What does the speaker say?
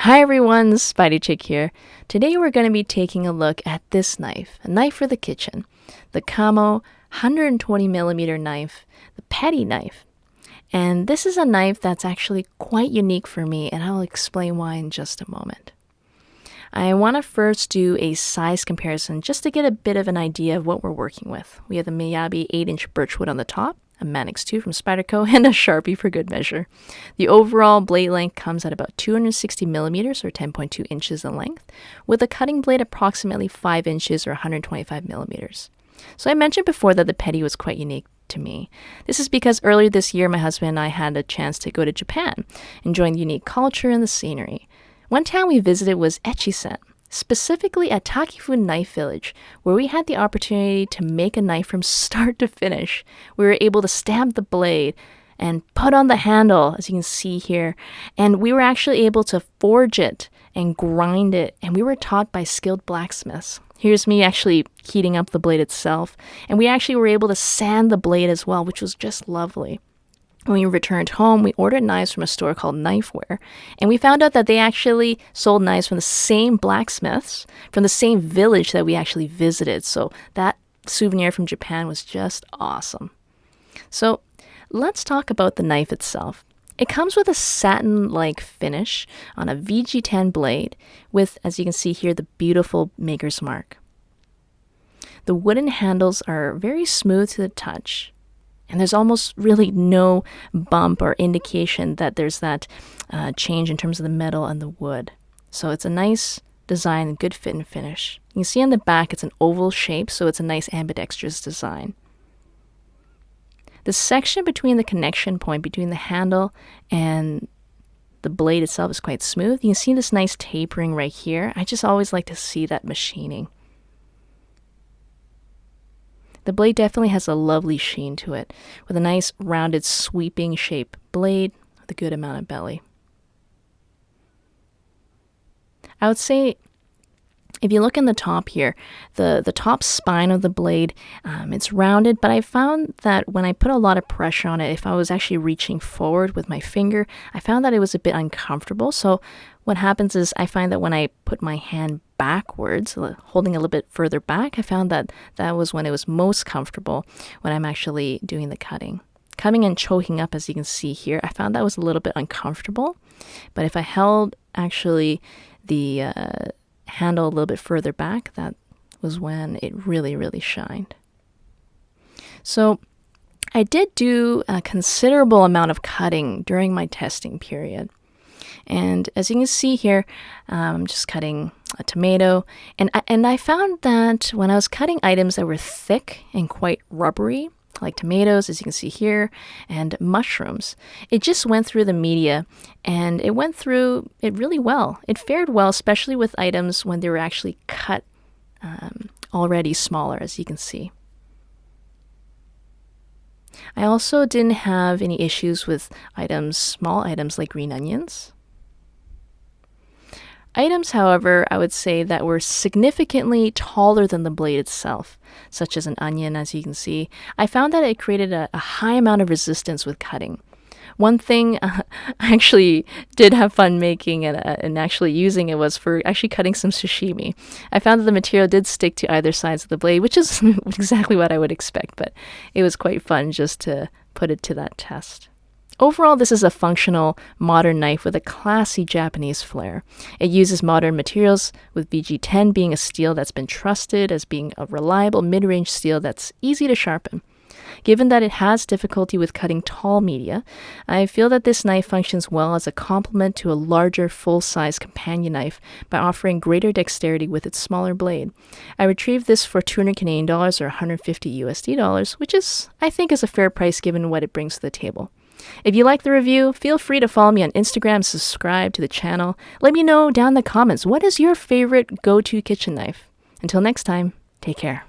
Hi everyone, spydiechick here. Today we're going to be taking a look at this knife, a knife for the kitchen, the Kamo 120 millimeter knife, the petty knife. And this is a knife that's actually quite unique for me, and I'll explain why in just a moment. I want to first do a size comparison just to get a bit of an idea of what we're working with. We have the Miyabi 8-inch birchwood on the top, a Manix 2 from Spyderco, and a Sharpie for good measure. The overall blade length comes at about 260 millimeters or 10.2 inches in length, with a cutting blade approximately 5 inches or 125 millimeters. So I mentioned before that the petty was quite unique to me. This is because earlier this year my husband and I had a chance to go to Japan, enjoying the unique culture and the scenery. One town we visited was Echizen, specifically at Takifu Knife Village, where we had the opportunity to make a knife from start to finish. We were able to stamp the blade and put on the handle, as you can see here, and we were actually able to forge it and grind it, and we were taught by skilled blacksmiths. Here's me actually heating up the blade itself, and we actually were able to sand the blade as well, which was just lovely. When we returned home, we ordered knives from a store called Knifeware, and we found out that they actually sold knives from the same blacksmiths, from the same village that we actually visited. So that souvenir from Japan was just awesome. So let's talk about the knife itself. It comes with a satin-like finish on a VG10 blade with, as you can see here, the beautiful maker's mark. The wooden handles are very smooth to the touch. And there's almost really no bump or indication that there's that change in terms of the metal and the wood. So it's a nice design and good fit and finish. You can see on the back it's an oval shape, so it's a nice ambidextrous design. The section between the connection point between the handle and the blade itself is quite smooth. You can see this nice tapering right here. I just always like to see that machining. The blade definitely has a lovely sheen to it, with a nice rounded sweeping shape blade with a good amount of belly. I would say if you look in the top here, the top spine of the blade, it's rounded, but I found that when I put a lot of pressure on it, if I was actually reaching forward with my finger, I found that it was a bit uncomfortable. So what happens is I find that when I put my hand backwards, holding a little bit further back, I found that that was when it was most comfortable when I'm actually doing the cutting. Cutting and choking up, as you can see here, I found that was a little bit uncomfortable. But if I held actually the handle a little bit further back, that was when it really, really shined. So I did do a considerable amount of cutting during my testing period. And as you can see here, I'm just cutting a tomato. And I found that when I was cutting items that were thick and quite rubbery, like tomatoes, as you can see here, and mushrooms, it just went through the media, and it went through it really well. It fared well, especially with items when they were actually cut already smaller, as you can see. I also didn't have any issues with small items like green onions. Items, however, I would say that were significantly taller than the blade itself, such as an onion, as you can see, I found that it created a high amount of resistance with cutting. One thing I actually did have fun making and actually using it was for actually cutting some sashimi. I found that the material did stick to either sides of the blade, which is exactly what I would expect, but it was quite fun just to put it to that test. Overall, this is a functional, modern knife with a classy Japanese flair. It uses modern materials, with VG10 being a steel that's been trusted as being a reliable mid-range steel that's easy to sharpen. Given that it has difficulty with cutting tall media, I feel that this knife functions well as a complement to a larger, full-size companion knife by offering greater dexterity with its smaller blade. I retrieved this for 200 Canadian dollars or 150 USD dollars, which I think is a fair price given what it brings to the table. If you like the review, feel free to follow me on Instagram, subscribe to the channel. Let me know down in the comments, what is your favorite go-to kitchen knife? Until next time, take care.